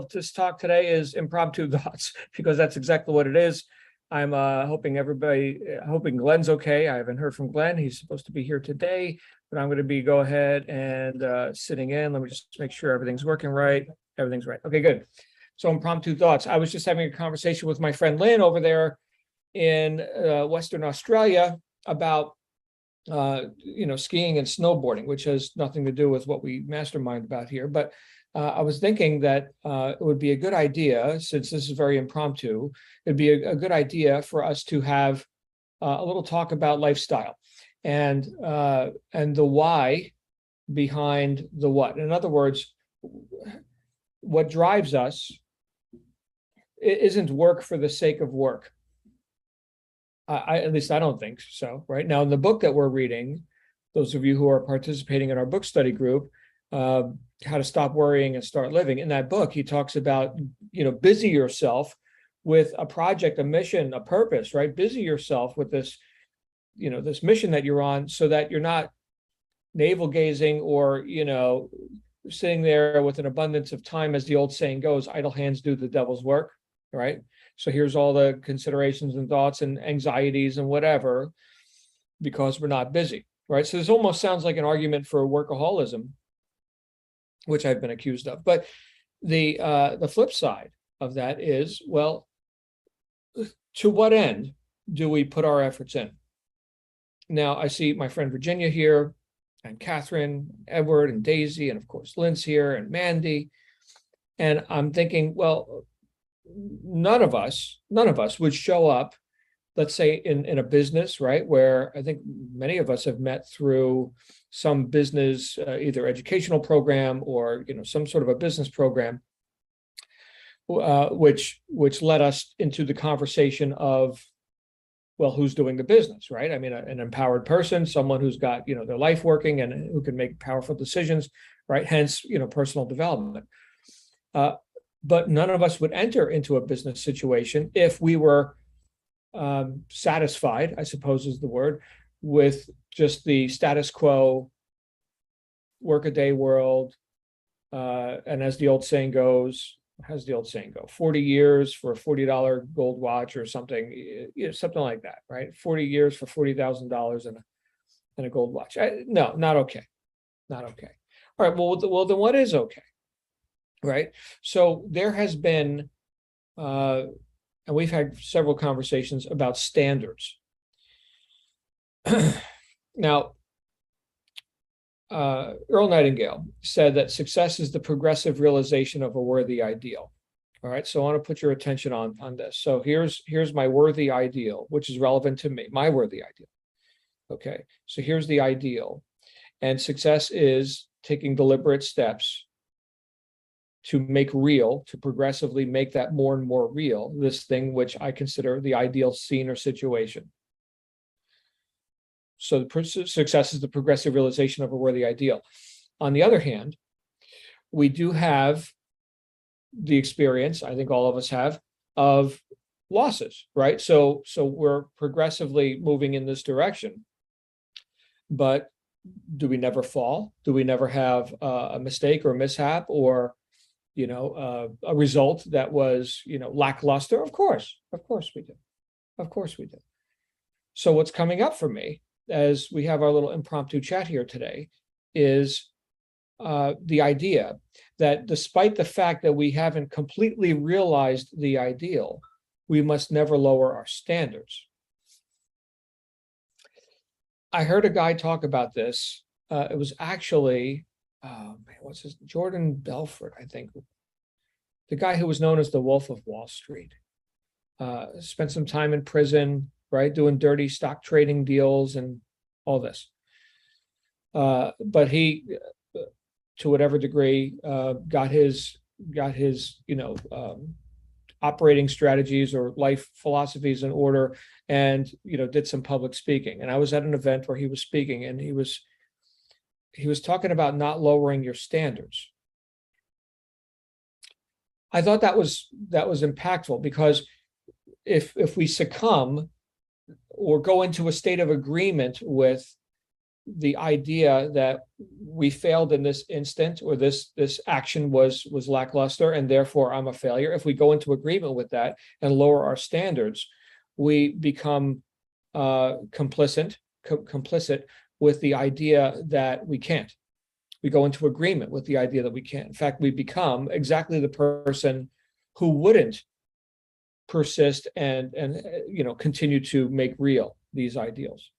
of this talk today is Impromptu Thoughts, because that's exactly what it is. I'm hoping Glenn's okay. I haven't heard from Glenn. He's supposed to be here today, but I'm going to go ahead and sitting in. Let me just make sure everything's working right. Everything's right. Okay, good. So Impromptu Thoughts. I was just having a conversation with my friend Lynn over there in Western Australia about skiing and snowboarding, which has nothing to do with what we mastermind about here. But I was thinking that it would be a good idea, since this is very impromptu, it'd be a good idea for us to have a little talk about lifestyle and the why behind the what. In other words, what drives us isn't work for the sake of work. At least I don't think so. Right now, in the book that we're reading, those of you who are participating in our book study group, How to Stop Worrying and Start Living. In that book, he talks about, busy yourself with a project, a mission, a purpose, right? Busy yourself with this, this mission that you're on, so that you're not navel gazing or, sitting there with an abundance of time, as the old saying goes, idle hands do the devil's work, right? So here's all the considerations and thoughts and anxieties and whatever, because we're not busy, right? So this almost sounds like an argument for workaholism, which I've been accused of. But the flip side of that is, well, to what end do we put our efforts in? Now, I see my friend Virginia here, and Catherine, Edward, and Daisy, and of course Lynn's here, and Mandy. And I'm thinking, well, none of us would show up, let's say in a business, right, where I think many of us have met through some business, either educational program or some sort of a business program, which led us into the conversation of, well, who's doing the business, right? I mean, an empowered person, someone who's got their life working and who can make powerful decisions, right? Hence, personal development. But none of us would enter into a business situation if we were satisfied, I suppose is the word, with just the status quo, work-a-day world. And as the old saying goes, how's the old saying go? 40 years for a $40 gold watch or something, something like that, right? 40 years for $40,000 and a gold watch. No, not okay. Not okay. All right, well, then what is okay? Right. So there has been, and we've had several conversations about standards. Now, Earl Nightingale said that success is the progressive realization of a worthy ideal. All right. So I want to put your attention on this. So here's my worthy ideal, which is relevant to me, my worthy ideal. Okay. So here's the ideal. And success is taking deliberate steps to make real, to progressively make that more and more real, this thing which I consider the ideal scene or situation. So the success is the progressive realization of a worthy ideal. On the other hand, we do have the experience, I think all of us have, of losses, right? So we're progressively moving in this direction. But do we never fall? Do we never have a mistake or a mishap or a result that was, lackluster? Of course we do. Of course we do. So what's coming up for me as we have our little impromptu chat here today is the idea that despite the fact that we haven't completely realized the ideal, we must never lower our standards. I heard a guy talk about this. It was actually, what's his, Jordan Belfort, I think. The guy who was known as the Wolf of Wall Street, spent some time in prison, right, doing dirty stock trading deals and all this. But he, to whatever degree, got his operating strategies or life philosophies in order, and did some public speaking. And I was at an event where he was speaking, and he was talking about not lowering your standards. I thought that was impactful, because if we succumb or go into a state of agreement with the idea that we failed in this instant, or this action was lackluster, and therefore I'm a failure. If we go into agreement with that and lower our standards, we become complicit with the idea that we can't. We go into agreement with the idea that we can't. In fact, we become exactly the person who wouldn't persist and continue to make real these ideals.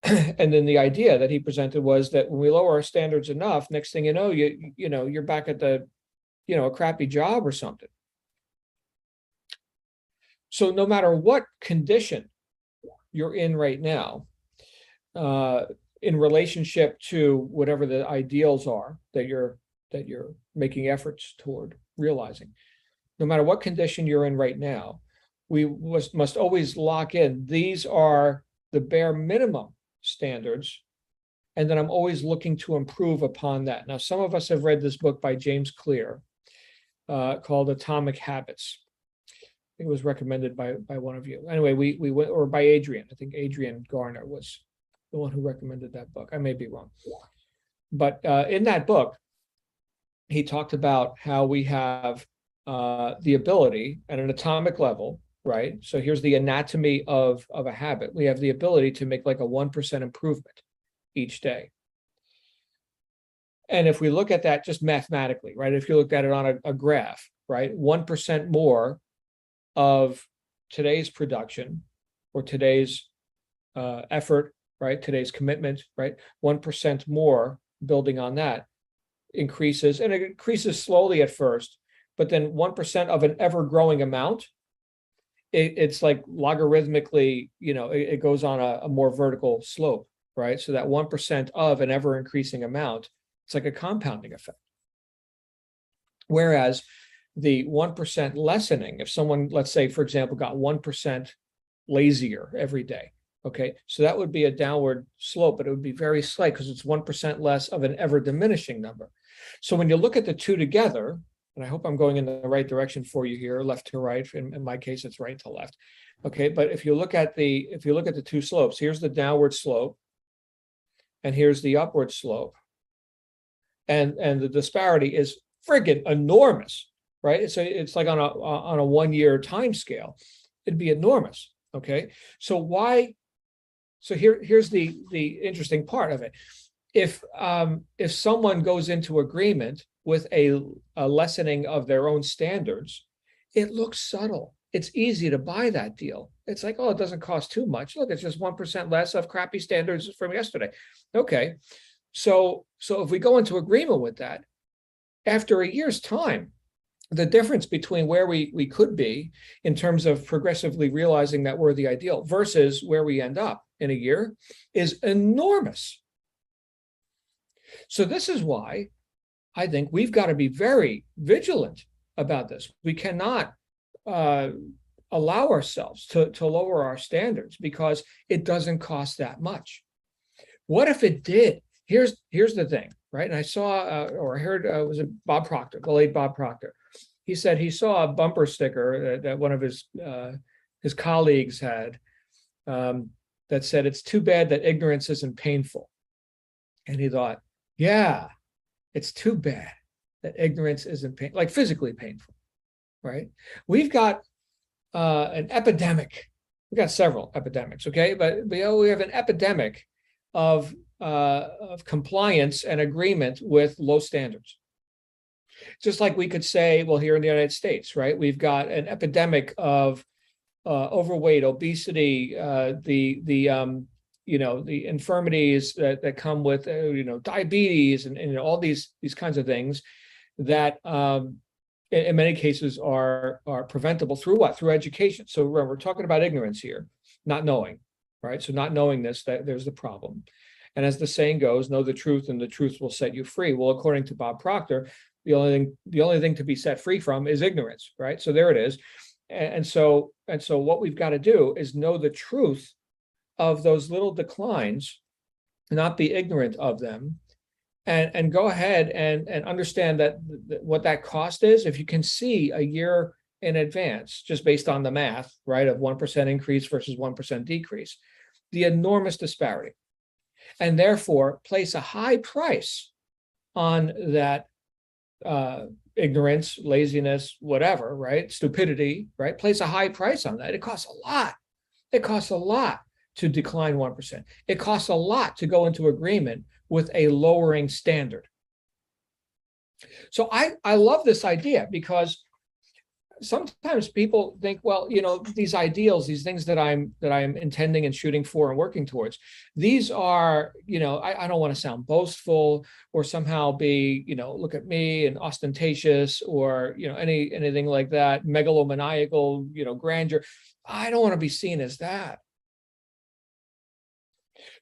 And then the idea that he presented was that when we lower our standards enough, next thing you know, you're back at a crappy job or something. So no matter what condition you're in right now, in relationship to whatever the ideals are that you're making efforts toward realizing, no matter what condition you're in right now, we must always lock in. These are the bare minimum standards, and then I'm always looking to improve upon that. Now, some of us have read this book by James Clear called Atomic Habits. It was recommended by one of you. Anyway, we went, or by Adrian. I think Adrian Garner was the one who recommended that book. I may be wrong. But in that book, he talked about how we have the ability at an atomic level, right? So here's the anatomy of a habit. We have the ability to make like a 1% improvement each day. And if we look at that just mathematically, right? If you looked at it on a graph, right? 1% more of today's production or today's effort, right? Today's commitment, right? 1% more building on that increases, and it increases slowly at first, but then 1% of an ever-growing amount, it's like logarithmically, it goes on a more vertical slope, right? So that 1% of an ever-increasing amount, it's like a compounding effect. Whereas the 1% lessening, if someone, let's say, for example, got 1% lazier every day, okay, so that would be a downward slope, but it would be very slight because it's 1% less of an ever-diminishing number. So when you look at the two together, and I hope I'm going in the right direction for you here, left to right. In my case, it's right to left. Okay, but if you look at the two slopes, here's the downward slope, and here's the upward slope, and the disparity is friggin' enormous, right? So it's like on a 1-year time scale, it'd be enormous. Okay, so why? So here's the interesting part of it. If someone goes into agreement with a lessening of their own standards, it looks subtle. It's easy to buy that deal. It's like, oh, it doesn't cost too much. Look, it's just 1% less of crappy standards from yesterday. Okay, so if we go into agreement with that, after a year's time, the difference between where we could be in terms of progressively realizing that we're the ideal versus where we end up in a year is enormous. So this is why I think we've got to be very vigilant about this. We cannot allow ourselves to lower our standards because it doesn't cost that much. What if it did? Here's the thing, right? And I saw or I heard, was it Bob Proctor, the late Bob Proctor? He said he saw a bumper sticker that one of his colleagues had that said, "It's too bad that ignorance isn't painful." And he thought, yeah, it's too bad that ignorance isn't like physically painful, right? We've got an epidemic. We've got several epidemics, okay? But we have an epidemic of compliance and agreement with low standards. Just like we could say, well, here in the United States, right? We've got an epidemic of overweight, obesity, the infirmities that come with, diabetes and all these kinds of things that in many cases are preventable through what? Through education. So we're talking about ignorance here, not knowing, right? So not knowing this, that there's the problem. And as the saying goes, know the truth and the truth will set you free. Well, according to Bob Proctor, the only thing to be set free from is ignorance, right? So there it is. And so what we've got to do is know the truth of those little declines, not be ignorant of them, and go ahead and understand that what that cost is. If you can see a year in advance, just based on the math, right, of 1% increase versus 1% decrease, the enormous disparity. and therefore place a high price on that ignorance, laziness, whatever, right? Stupidity, right? Place a high price on that. It costs a lot. It costs a lot to decline 1%. It costs a lot to go into agreement with a lowering standard. So I love this idea, because sometimes people think, well, these ideals, these things that I'm intending and shooting for and working towards, these are, I don't want to sound boastful or somehow be, look at me and ostentatious or, anything like that, megalomaniacal, grandeur. I don't want to be seen as that.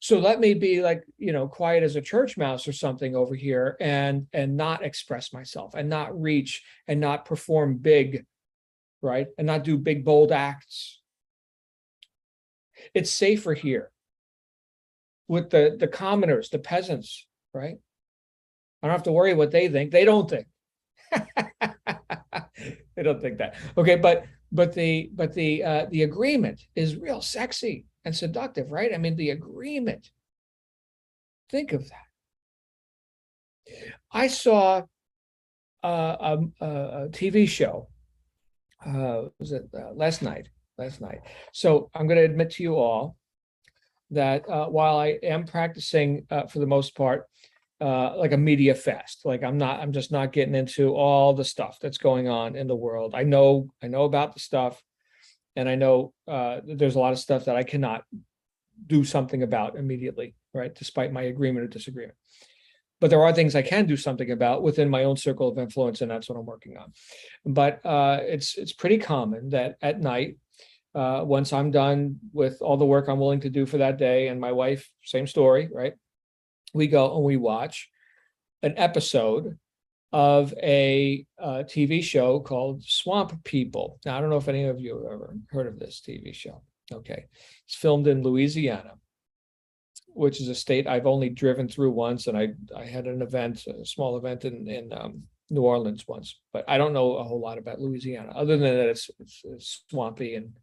So let me be like, quiet as a church mouse or something over here and not express myself and not reach and not perform big, right? And not do big, bold acts. It's safer here with the commoners, the peasants, right? I don't have to worry what they think. They don't think. They don't think that. Okay, but the agreement is real sexy and seductive, right? I mean, the agreement. Think of that. I saw a TV show. Was it last night? So I'm going to admit to you all that while I am practicing for the most part, like a media fast, like I'm just not getting into all the stuff that's going on in the world. I know about the stuff, and I know there's a lot of stuff that I cannot do something about immediately, right? Despite my agreement or disagreement. But there are things I can do something about within my own circle of influence, and that's what I'm working on. But it's pretty common that at night, once I'm done with all the work I'm willing to do for that day, and my wife, same story, right? We go and we watch an episode of a TV show called Swamp People. Now, I don't know if any of you have ever heard of this TV show. Okay. It's filmed in Louisiana, which is a state I've only driven through once, and I had an event, a small event in New Orleans once, but I don't know a whole lot about Louisiana other than that it's swampy and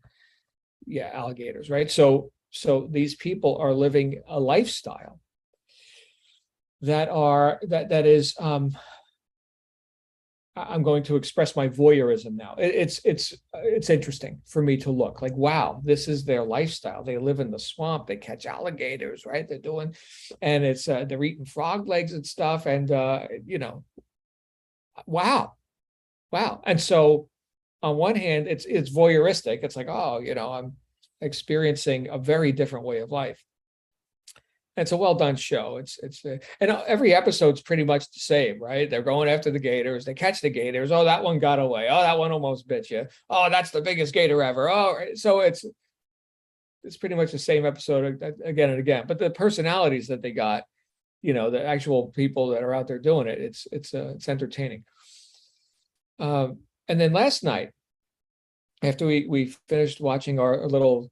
alligators, right? So these people are living a lifestyle that is I'm going to express my voyeurism now. It's interesting for me to look like, wow, this is their lifestyle. They live in the swamp. They catch alligators, right? They're doing, and it's they're eating frog legs and stuff, and wow. And so, on one hand, it's voyeuristic. It's like, oh, I'm experiencing a very different way of life. It's a well-done show. And every episode's pretty much the same, right? They're going after the gators. They catch the gators. Oh, that one got away. Oh, that one almost bit you. Oh, that's the biggest gator ever. Oh, so it's pretty much the same episode again and again. But the personalities that they got, the actual people that are out there doing it, it's entertaining. And then last night, after we finished watching our little,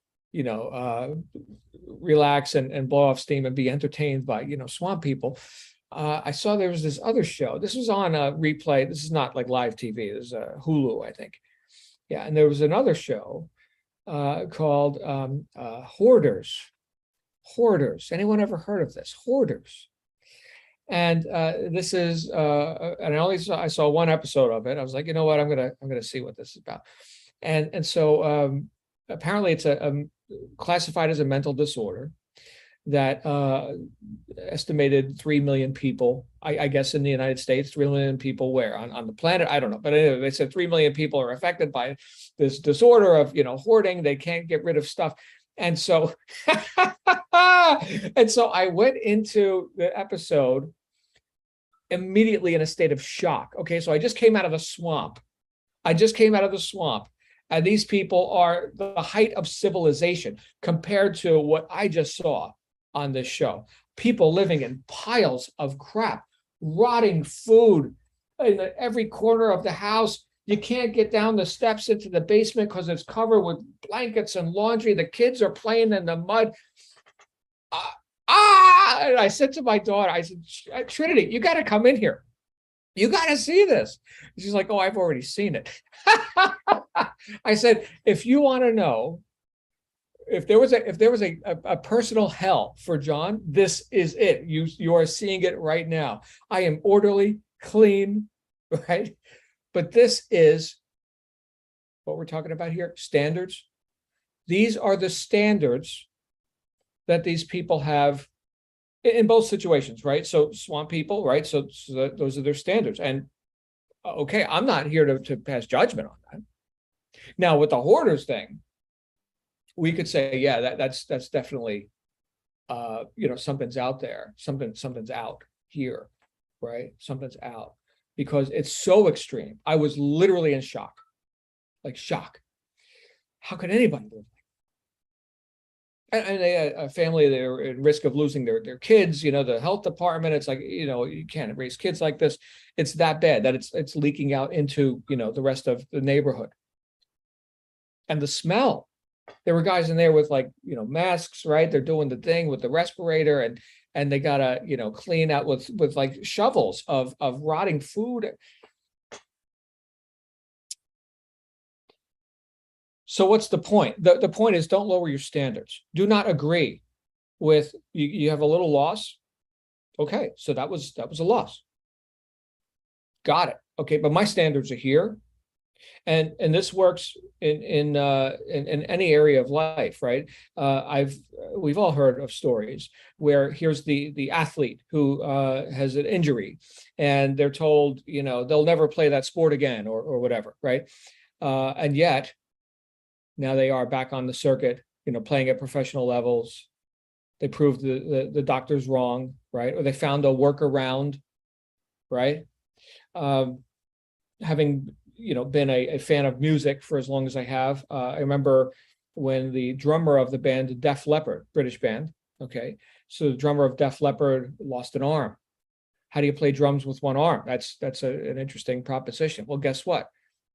relax and blow off steam and be entertained by, Swamp People, I saw there was this other show. This was on a replay. This is not like live TV. This is Hulu, I think. Yeah, and there was another show called Hoarders. Hoarders. Anyone ever heard of this? Hoarders. And this is, and I saw one episode of it. I was like, you know what? I'm gonna see what this is about. And so apparently it's classified as a mental disorder that estimated 3 million people, I guess in the United States, 3 million people where on the planet, I don't know. But anyway, they said 3 million people are affected by this disorder of, hoarding. They can't get rid of stuff. And so, I went into the episode immediately in a state of shock. Okay, so I just came out of the swamp. And these people are the height of civilization compared to what I just saw on this show. People living in piles of crap, rotting food in every corner of the house. You can't get down the steps into the basement because it's covered with blankets and laundry. The kids are playing in the mud. And I said to my daughter, I said, Trinity, you got to come in here. You got to see this. She's like, oh, I've already seen it. I said, if you want to know if there was a personal hell for John, this is it. You are seeing it right now. I am orderly, clean, right? But this is what we're talking about here, standards. These are the standards that these people have in both situations, right? So swamp people, right? So those are their standards. And okay, I'm not here to pass judgment on that. Now, with the hoarders thing, we could say, yeah, that's definitely, something's out there, something's out here, right? Something's out because it's so extreme. I was literally in shock, like shock. How could anybody live? And they had a family, they were at risk of losing their kids, the health department. It's like, you can't raise kids like this. It's that bad that it's leaking out into, the rest of the neighborhood. And the smell, there were guys in there with masks, right? They're doing the thing with the respirator and they gotta, clean out with like shovels of rotting food. So what's the point? The point is, don't lower your standards. Do not agree with you have a little loss. Okay, so that was a loss. Got it. Okay, but my standards are here. And this works in any area of life, right? We've all heard of stories where here's the athlete who has an injury, and they're told they'll never play that sport again or whatever, right? And yet now they are back on the circuit, playing at professional levels. They proved the doctor's wrong, right? Or they found a workaround, right? Having been a fan of music for as long as I have. I remember when the drummer of the band Def Leppard, British band, okay, so the drummer of Def Leppard lost an arm. How do you play drums with one arm? That's an interesting proposition. Well, guess what?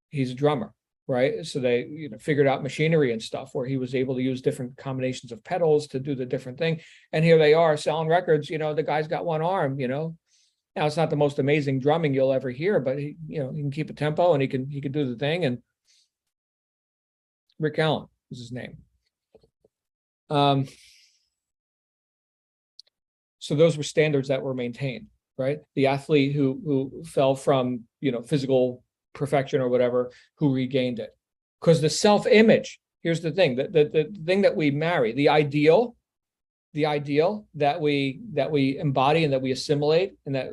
He's a drummer, right? So they figured out machinery and stuff where he was able to use different combinations of pedals to do the different thing. And here they are selling records. The guy's got one arm. Now it's not the most amazing drumming you'll ever hear, but he can keep a tempo and he can do the thing. And Rick Allen is his name. So those were standards that were maintained, right? The athlete who fell from physical perfection or whatever, who regained it. Because the self-image, here's the thing, the thing that we marry, the ideal that we embody and that we assimilate and that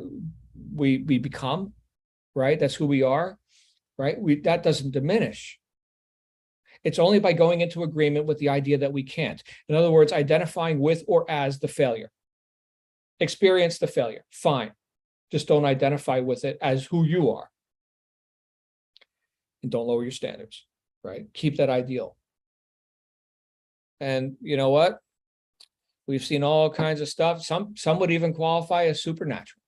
we become, right? That's who we are, right? That doesn't diminish. It's only by going into agreement with the idea that we can't. In other words, identifying with or as the failure. Experience the failure, fine. Just don't identify with it as who you are. And don't lower your standards, right? Keep that ideal. And you know what? We've seen all kinds of stuff. Some would even qualify as supernatural.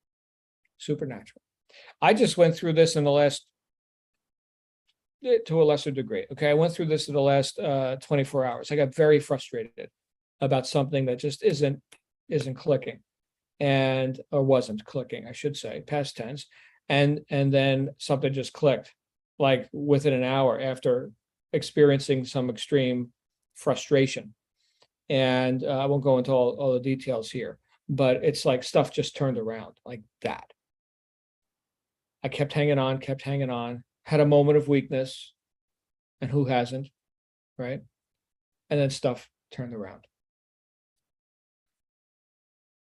I just went through this in the last, to a lesser degree. Okay, I went through this in the last 24 hours. I got very frustrated about something that just isn't clicking, or wasn't clicking, I should say, past tense. And then something just clicked, like within an hour after experiencing some extreme frustration. And I won't go into all the details here, but it's like stuff just turned around like that. I kept hanging on, had a moment of weakness, and who hasn't, right? And then stuff turned around.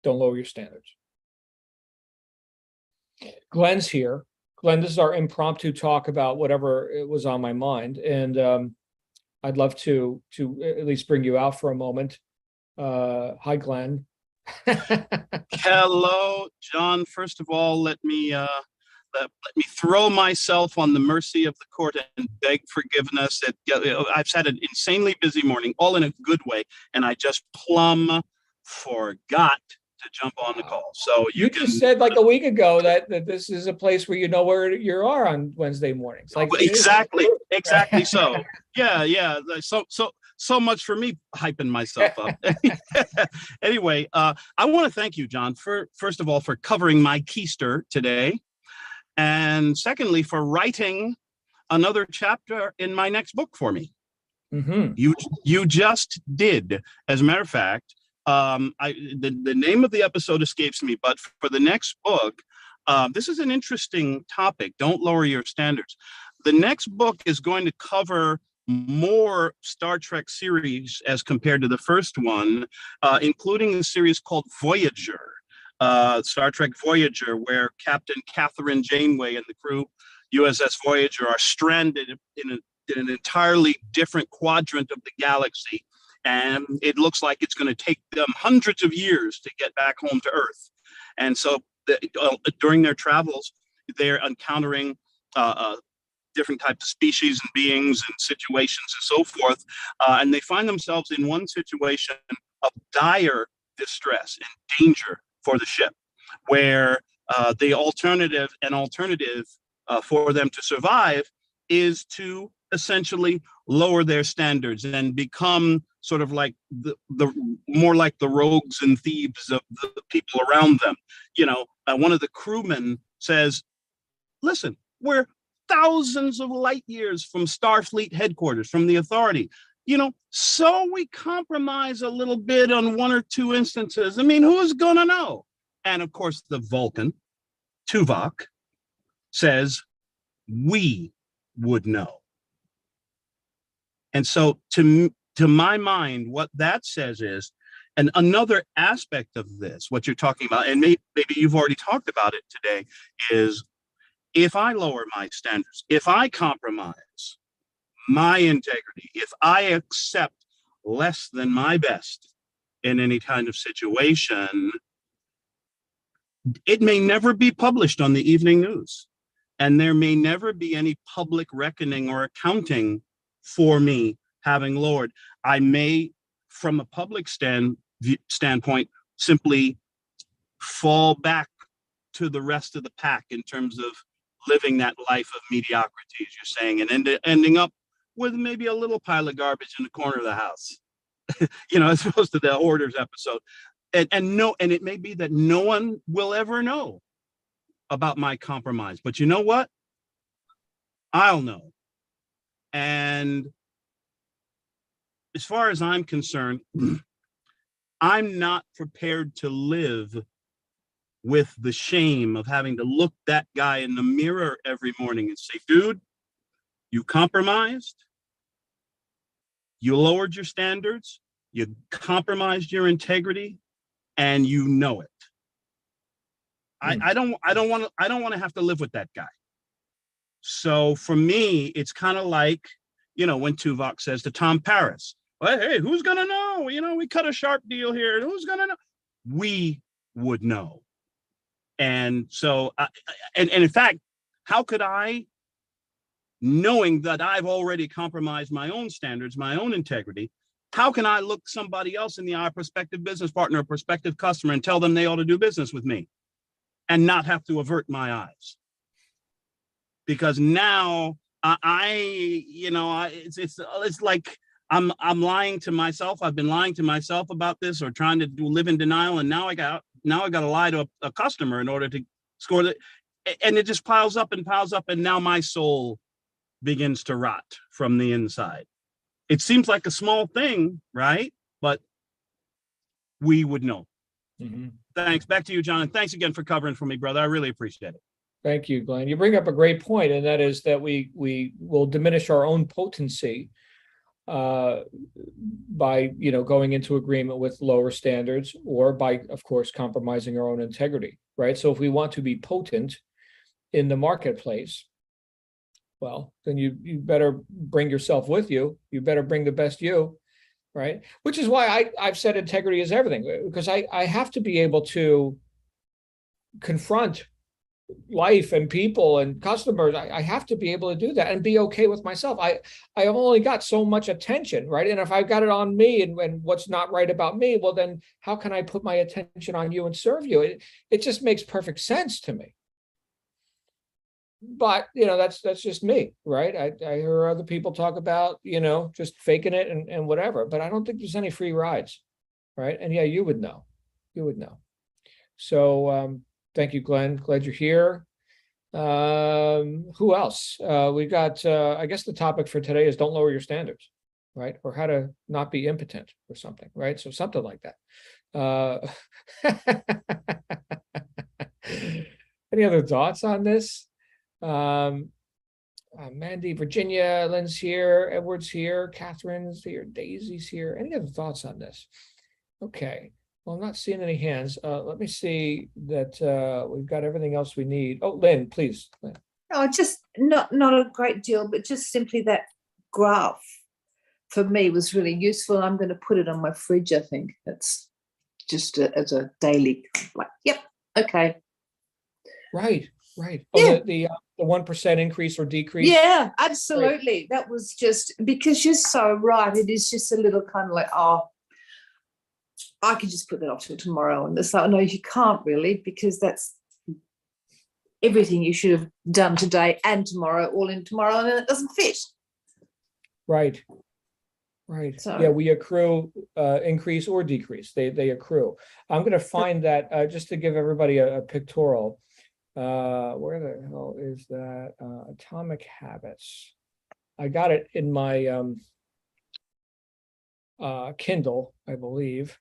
Don't lower your standards. Glenn's here. Glenn, this is our impromptu talk about whatever it was on my mind. And I'd love to at least bring you out for a moment. Hi, Glenn. Hello, John. First of all, let me throw myself on the mercy of the court and beg forgiveness. I've had an insanely busy morning, all in a good way, and I just plumb forgot to jump on the call. So you just said like a week ago that this is a place where you know where you are on Wednesday mornings. Like exactly so. Yeah. So much for me hyping myself up. Anyway, I want to thank you, John, first of all, for covering my keister today. And secondly, for writing another chapter in my next book for me. Mm-hmm. You just did. As a matter of fact, the name of the episode escapes me, but for the next book, this is an interesting topic. Don't lower your standards. The next book is going to cover more Star Trek series as compared to the first one, including a series called Voyager, Star Trek Voyager, where Captain Catherine Janeway and the crew USS Voyager are stranded in an entirely different quadrant of the galaxy. And it looks like it's going to take them hundreds of years to get back home to Earth. And so during their travels, they're encountering different types of species and beings and situations and so forth. And they find themselves in one situation of dire distress and danger for the ship, where the alternative for them to survive is to essentially lower their standards and become sort of like the more like the rogues and thieves of the people around them. One of the crewmen says, listen, we're thousands of light years from Starfleet headquarters, from the Authority, so we compromise a little bit on one or two instances. I mean, who's gonna know? And of course, the Vulcan, Tuvok, says, we would know. And so to my mind, what that says is, and another aspect of this, what you're talking about, and maybe you've already talked about it today, is if I lower my standards, if I compromise my integrity, if I accept less than my best in any kind of situation, it may never be published on the evening news. And there may never be any public reckoning or accounting for me having lowered. I may, from a public standpoint, simply fall back to the rest of the pack in terms of living that life of mediocrity, as you're saying, and ending up with maybe a little pile of garbage in the corner of the house, as opposed to the Hoarders episode. And it may be that no one will ever know about my compromise, but you know what? I'll know. And as far as I'm concerned, I'm not prepared to live with the shame of having to look that guy in the mirror every morning and say, dude, you compromised, you lowered your standards, you compromised your integrity, and you know it. I don't want to have to live with that guy. So for me, it's kind of like, when Tuvok says to Tom Paris, well, hey, who's going to know? We cut a sharp deal here. Who's going to know? We would know. And so, and in fact, how could I, knowing that I've already compromised my own standards, my own integrity, how can I look somebody else in the eye, a prospective business partner, a prospective customer, and tell them they ought to do business with me and not have to avert my eyes? Because now it's like I'm lying to myself. I've been lying to myself about this, or trying to live in denial, and now I got to lie to a customer in order to score the, and it just piles up, and now my soul begins to rot from the inside. It seems like a small thing, right? But we would know. Mm-hmm. Thanks. Back to you, John. And thanks again for covering for me, brother. I really appreciate it. Thank you, Glenn. You bring up a great point, and that is that we will diminish our own potency by going into agreement with lower standards, or by, of course, compromising our own integrity, right? So if we want to be potent in the marketplace, well, then you better bring yourself with you. You better bring the best you, right? Which is why I've said integrity is everything, because I have to be able to confront life and people and customers. I have to be able to do that and be okay with myself. I've only got so much attention, right? And if I've got it on me and what's not right about me, well, then how can I put my attention on you and serve you? It just makes perfect sense to me. But that's just me, right? I hear other people talk about just faking it and whatever, but I don't think there's any free rides, right? And yeah, you would know. So thank you, Glenn. Glad you're here. Who else? We got, I guess the topic for today is don't lower your standards, right? Or how to not be impotent or something, right? So something like that. Any other thoughts on this? Mandy, Virginia, Lynn's here, Edward's here, Catherine's here, Daisy's here. Any other thoughts on this? Okay. Well, I'm not seeing any hands. Let me see that we've got everything else we need. Oh, Lynn, please. Lynn. Oh, just not a great deal, but just simply that graph for me was really useful. I'm going to put it on my fridge. I think it's just as a daily, like, yep, okay. Right. Oh, Yeah. the 1% increase or decrease. Yeah, absolutely. Right. That was just because you're so right. It is just a little kind of like, oh, I could just put that off till tomorrow. And it's like, no, you can't really, because that's everything you should have done today and tomorrow, all in tomorrow, and then it doesn't fit. Right. So, yeah, we accrue increase or decrease. They accrue. I'm going to find that just to give everybody a pictorial. Where the hell is that? Atomic Habits. I got it in my Kindle, I believe.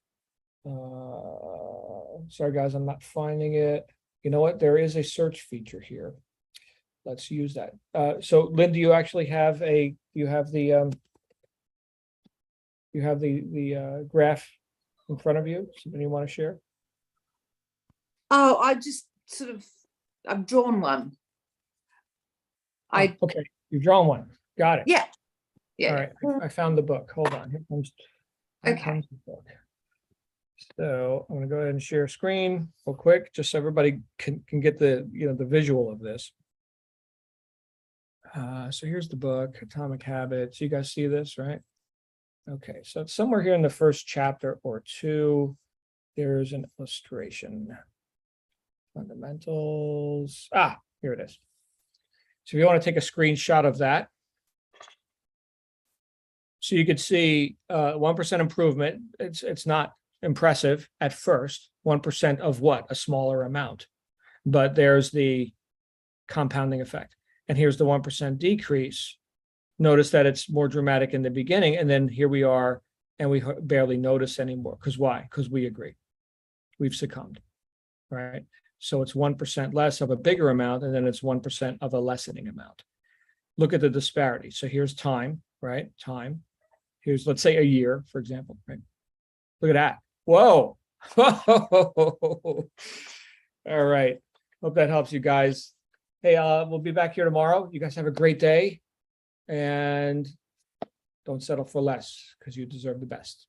Sorry guys, I'm not finding it. You know what? There is a search feature here. Let's use that. So Lynn, do you actually have the graph in front of you? Something you want to share? Oh, I just I've drawn one. Okay, you've drawn one. Got it. Yeah. All right, I found the book. Hold on. Here comes the book. So I'm going to go ahead and share screen real quick, just so everybody can get the the visual of this. So here's the book, Atomic Habits. You guys see this, right? Okay, so it's somewhere here in the first chapter or two. There's an illustration. Fundamentals. Here it is. So if you want to take a screenshot of that. So you could see 1% improvement. It's not impressive at first. 1% of what? A smaller amount. But there's the compounding effect. And here's the 1% decrease. Notice that it's more dramatic in the beginning, and then here we are, and we barely notice anymore. Because why? Because we agree. We've succumbed, right? So it's 1% less of a bigger amount, and then it's 1% of a lessening amount. Look at the disparity. So here's time, right? Time. Here's, let's say, a year, for example, right? Look at that. Whoa. All right. Hope that helps you guys. Hey, we'll be back here tomorrow. You guys have a great day. And don't settle for less, because you deserve the best.